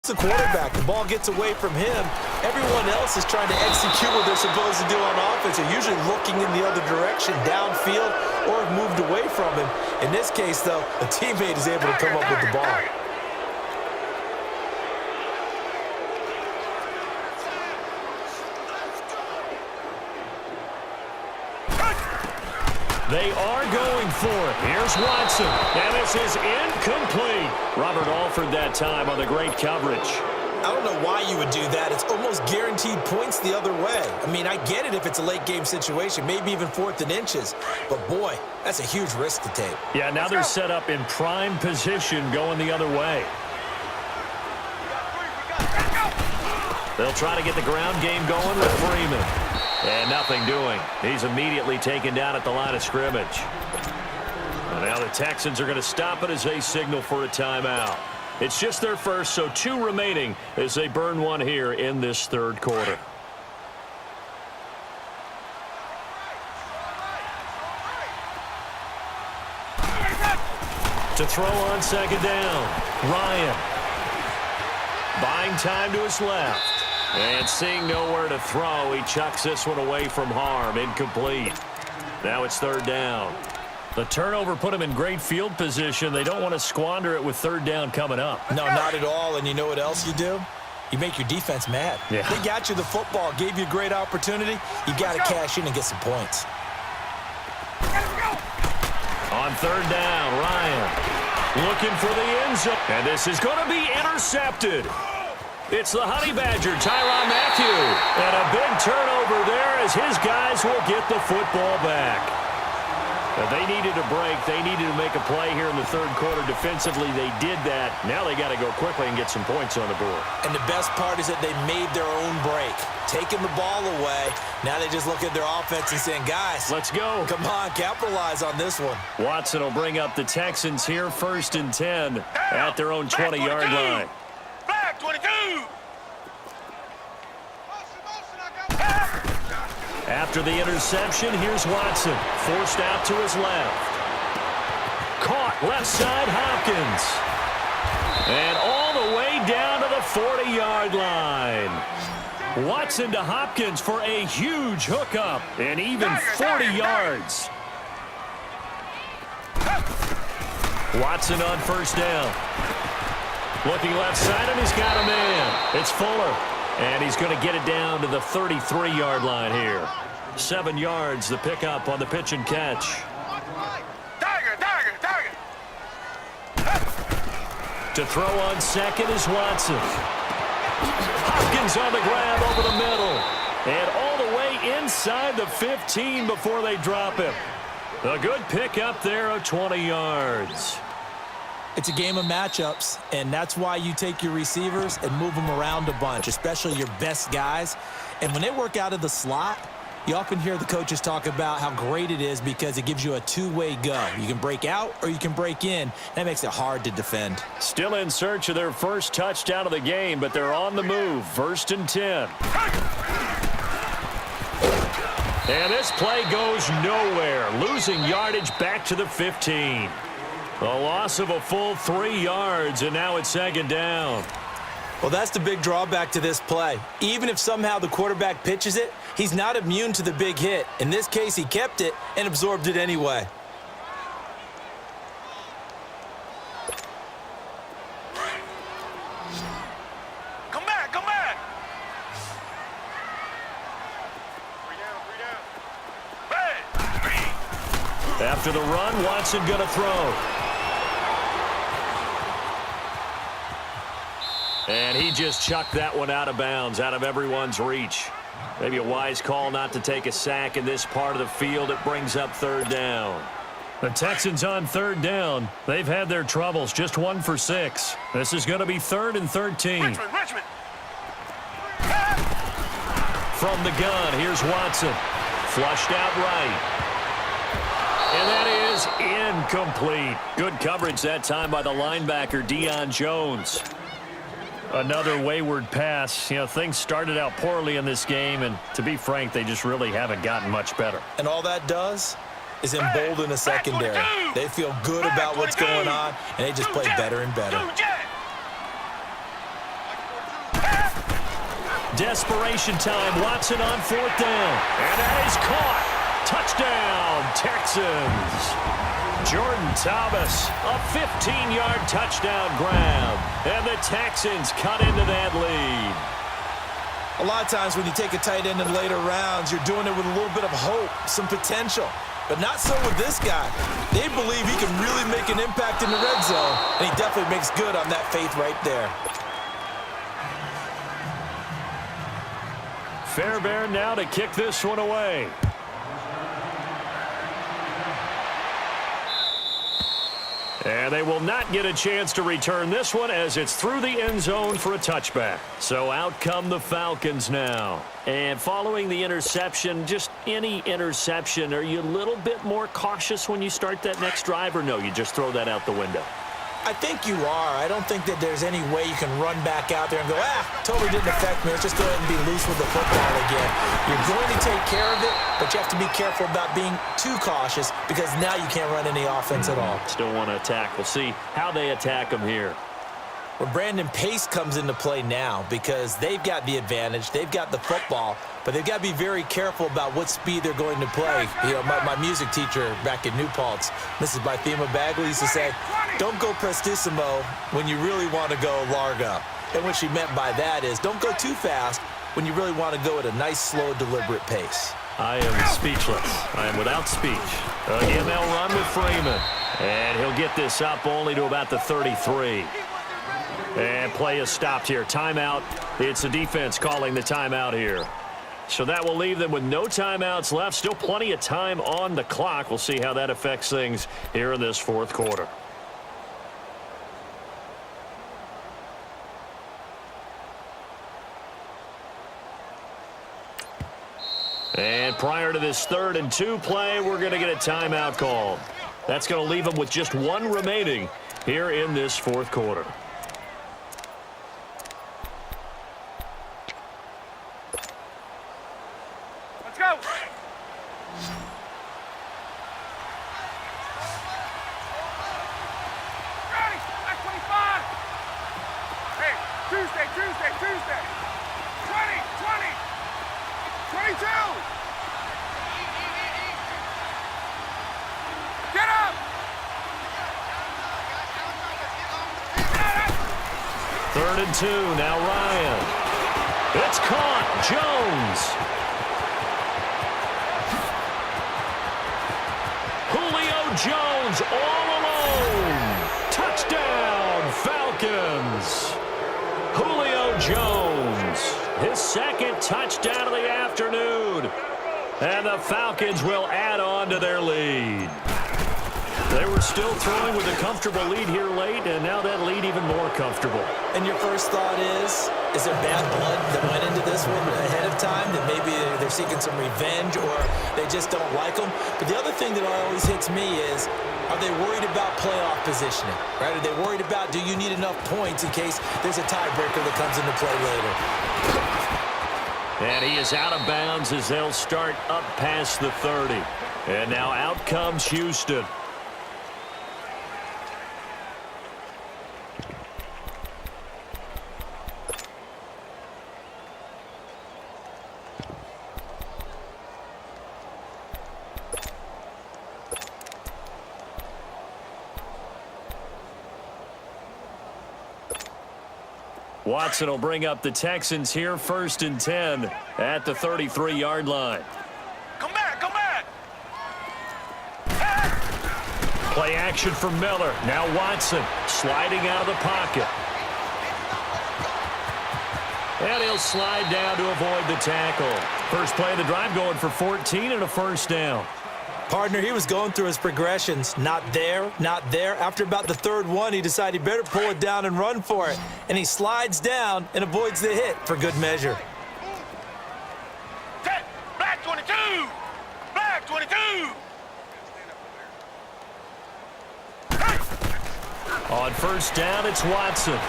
The quarterback, the ball gets away from him. Everyone else is trying to execute what they're supposed to do on offense. They're usually looking in the other direction, downfield, or have moved away from him. In this case, though, a teammate is able to come up with the ball. They are going for it. Here's Watson. And this is incomplete. Robert Alford that time on the great coverage. I don't know why you would do that. It's almost guaranteed points the other way. I mean, I get it if it's a late game situation, maybe even 4th and inches. But, boy, that's a huge risk to take. Yeah, now they're set up in prime position going the other way. They'll try to get the ground game going with Freeman. And nothing doing. He's immediately taken down at the line of scrimmage. And now the Texans are going to stop it as they signal for a timeout. It's just their first, so 2 remaining as they burn one here in this 3rd quarter. To throw on 2nd down, Ryan. Buying time to his left. And seeing nowhere to throw, he chucks this one away from harm. Incomplete. Now it's 3rd down. The turnover put him in great field position. They don't want to squander it with 3rd down coming up. No, not at all. And you know what else you do? You make your defense mad. Yeah. They got you the football, gave you a great opportunity. You got to cash in and get some points. On 3rd down, Ryan looking for the end zone. And this is going to be intercepted. It's the Honey Badger, Tyrann Mathieu. And a big turnover there as his guys will get the football back. Now they needed a break. They needed to make a play here in the 3rd quarter. Defensively, they did that. Now they got to go quickly and get some points on the board. And the best part is that they made their own break. Taking the ball away. Now they just look at their offense and saying, guys, let's go. Come on, capitalize on this one. Watson will bring up the Texans here 1st and 10 at their own 20-yard line. 22. After the interception, here's Watson. Forced out to his left. Caught left side, Hopkins. And all the way down to the 40-yard line. Watson to Hopkins for a huge hookup and even 40 yards. Watson on 1st down. Looking left side, and he's got a man. It's Fuller. And he's going to get it down to the 33-yard line here. 7 yards, the pickup on the pitch and catch. To throw on 2nd is Watson. Hopkins on the grab over the middle. And all the way inside the 15 before they drop him. A good pickup there of 20 yards. It's a game of matchups, and that's why you take your receivers and move them around a bunch, especially your best guys. And when they work out of the slot, you often hear the coaches talk about how great it is because it gives you a 2-way go. You can break out or you can break in. That makes it hard to defend. Still in search of their first touchdown of the game, but they're on the move. 1st and 10. And this play goes nowhere. Losing yardage back to the 15. A loss of a full 3 yards, and now it's 2nd down. Well, that's the big drawback to this play. Even if somehow the quarterback pitches it, he's not immune to the big hit. In this case, he kept it and absorbed it anyway. Come back, come back. 3 down. After the run, Watson going to throw. And he just chucked that one out of bounds, out of everyone's reach. Maybe a wise call not to take a sack in this part of the field. It brings up 3rd down. The Texans on 3rd down. They've had their troubles, just 1 for 6. This is going to be 3rd and 13. Richmond. From the gun, here's Watson. Flushed out right. And that is incomplete. Good coverage that time by the linebacker, Deion Jones. Another wayward pass. You know, things started out poorly in this game, and to be frank, they just really haven't gotten much better. And all that does is embolden a secondary. They feel good about what's going on, and they just play better and better. Desperation time. Watson on 4th down. And that is caught. Touchdown, Texans. Jordan Thomas, a 15-yard touchdown grab. And the Texans cut into that lead. A lot of times when you take a tight end in later rounds, you're doing it with a little bit of hope, some potential. But not so with this guy. They believe he can really make an impact in the red zone, and he definitely makes good on that faith right there. Fairbairn now to kick this one away. And they will not get a chance to return this one as it's through the end zone for a touchback. So out come the Falcons now. And following the interception, just any interception, are you a little bit more cautious when you start that next drive, or no, you just throw that out the window? I think you are. I don't think that there's any way you can run back out there and go, totally didn't affect me. Let's just go ahead and be loose with the football again. You're going to take care of it, but you have to be careful about being too cautious because now you can't run any offense at all. Still want to attack. We'll see how they attack them here. Well, Brandon, pace comes into play now because they've got the advantage. They've got the football, but they've got to be very careful about what speed they're going to play. You know, my music teacher back in New Paltz, Mrs. Bythema Bagley, used to say, don't go prestissimo when you really want to go largo. And what she meant by that is don't go too fast when you really want to go at a nice, slow, deliberate pace. I am speechless. I am without speech. Again, they'll run with Freeman. And he'll get this up only to about the 33. And play is stopped here. Timeout. It's the defense calling the timeout here. So that will leave them with no timeouts left. Still plenty of time on the clock. We'll see how that affects things here in this 4th quarter. And prior to this 3rd and 2 play, we're going to get a timeout called. That's going to leave them with just one remaining here in this 4th quarter. Let's go. Ready. That's 25. Hey, Tuesday. 20. 22. Get up. 3rd and 2. Now Ryan. It's caught. Jones. Julio Jones all alone. Touchdown, Falcons. Julio Jones, his 2nd touchdown of the afternoon. And the Falcons will add on to their lead. They were still throwing with a comfortable lead here late, and now that lead even more comfortable. And your first thought is there bad blood that went into this one ahead of time, that maybe they're seeking some revenge or they just don't like them? But the other thing that always hits me is, are they worried about playoff positioning, right? Are they worried about, do you need enough points in case there's a tiebreaker that comes into play later? And he is out of bounds as they'll start up past the 30. And now out comes Houston. Watson will bring up the Texans here, 1st and 10 at the 33-yard line. Come back. Play action for Miller. Now Watson sliding out of the pocket. And he'll slide down to avoid the tackle. First play of the drive going for 14 and a 1st down. Partner, he was going through his progressions. Not there, not there. After about the 3rd one, he decided he better pull it down and run for it. And he slides down and avoids the hit for good measure. Black 22. Black 22. On 1st down, it's Watson.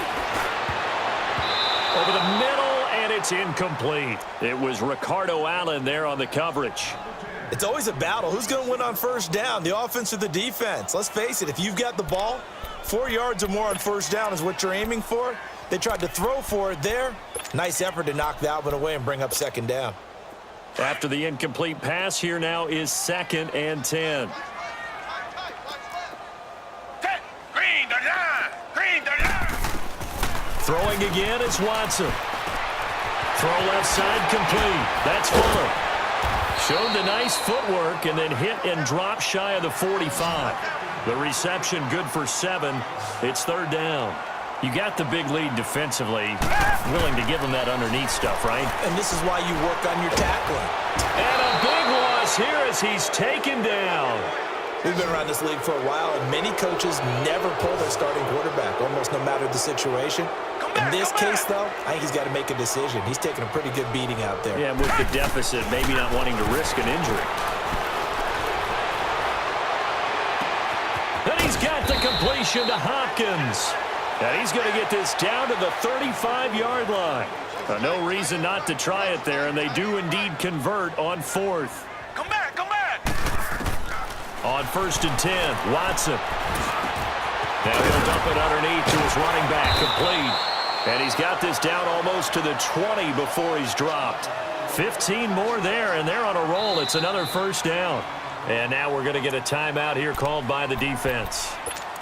Over the middle, and it's incomplete. It was Ricardo Allen there on the coverage. It's always a battle. Who's going to win on 1st down, the offense or the defense? Let's face it, if you've got the ball, 4 yards or more on 1st down is what you're aiming for. They tried to throw for it there. Nice effort to knock that one away and bring up second down. After the incomplete pass, here now is 2nd and 10. Green, the line. Green, the line. Throwing again, it's Watson. Throw left side complete. That's Fuller. Showed the nice footwork and then hit and drop shy of the 45. The reception good for 7. It's 3rd down. You got the big lead defensively. Willing to give them that underneath stuff, right? And this is why you work on your tackling. And a big loss here as he's taken down. We've been around this league for a while, and many coaches never pull their starting quarterback, almost no matter the situation. In this case, though, I think he's got to make a decision. He's taking a pretty good beating out there. Yeah, with the deficit, maybe not wanting to risk an injury. Then he's got the completion to Hopkins. And he's going to get this down to the 35-yard line. No reason not to try it there, and they do indeed convert on 4th. Come back, come back. On 1st and 10, Watson. Now he'll dump it underneath to his running back, complete. And he's got this down almost to the 20 before he's dropped. 15 more there, and they're on a roll. It's another 1st down. And now we're going to get a timeout here called by the defense.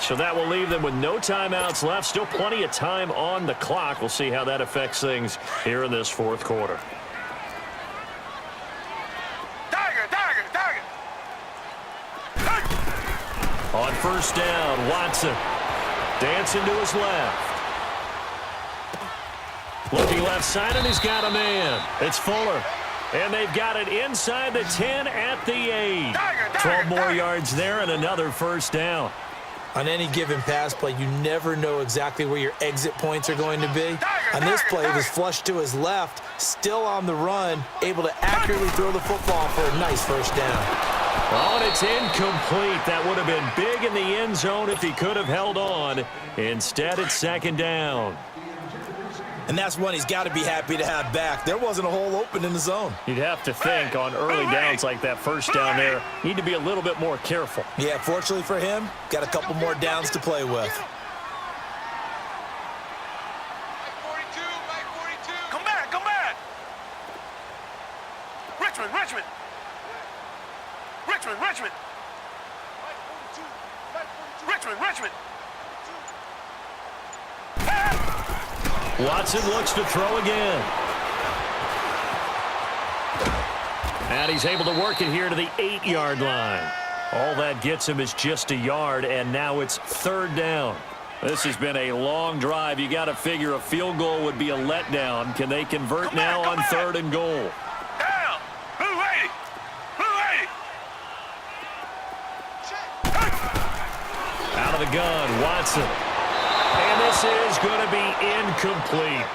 So that will leave them with no timeouts left. Still plenty of time on the clock. We'll see how that affects things here in this 4th quarter. Tiger, tiger, tiger. On 1st down, Watson dancing to his left. Looking left side, and he's got a man. It's Fuller. And they've got it inside the 10 at the 8. 12 more yards there and another 1st down. On any given pass play, you never know exactly where your exit points are going to be. On this play, it was flushed to his left, still on the run, able to accurately throw the football for a nice 1st down. Oh, and it's incomplete. That would have been big in the end zone if he could have held on. Instead, it's 2nd down. And that's one he's got to be happy to have back. There wasn't a hole open in the zone. You'd have to think on early downs like that 1st down there, need to be a little bit more careful. Yeah, fortunately for him, got a couple more downs to play with. Come back, come back. Richmond, Richmond. Richmond, Richmond. Richmond, Richmond. Watson looks to throw again. And he's able to work it here to the 8-yard line. All that gets him is just a yard, and now it's 3rd down. This has been a long drive. You got to figure a field goal would be a letdown. Can they convert now on 3rd and goal? Down. Blue 80. Blue 80. Out of the gun, Watson. And this is going to be incomplete.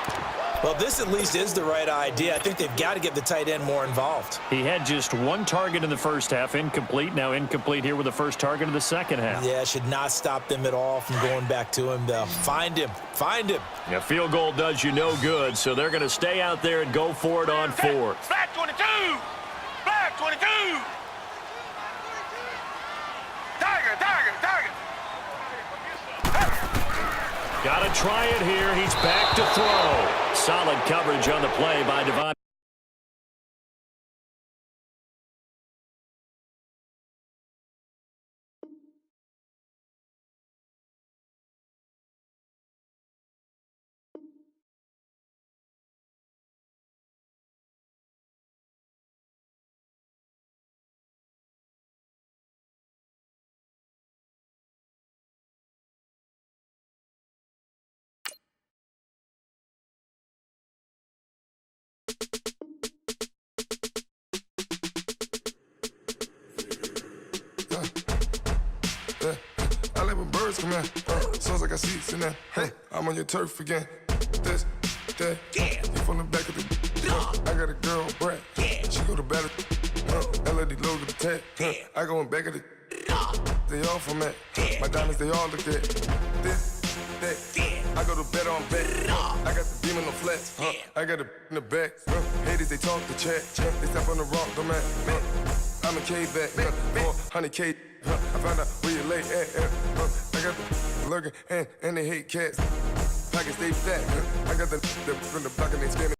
Well, this at least is the right idea. I think they've got to get the tight end more involved. He had just 1 target in the 1st half, incomplete. Now incomplete here with the 1st target of the 2nd half. Yeah, should not stop them at all from going back to him, though. Find him. Find him. A field goal does you no good, so they're going to stay out there and go for it on 4th. Black 22. Black 22. Tiger, tiger, tiger. Got to try it here. He's back to throw. Solid coverage on the play by Devon. I like when birds come in. Sounds like I see seats in there. Hey, I'm on your turf again. This, that, you from the back of the. I got a girl, Brad. She go to battle. LED logo the tag. I go in back of the. They all from that. My diamonds, they all look at. This, that. I go to bet on bet. I got the beam on the flats. I got the in the back. Haters, they talk the chat. They step on the rock, the man. I'm a K-back. 400K. I found out where you lay at. I got the lurking and they hate cats. Pack pockets, they fat. I got the from the block and they standing.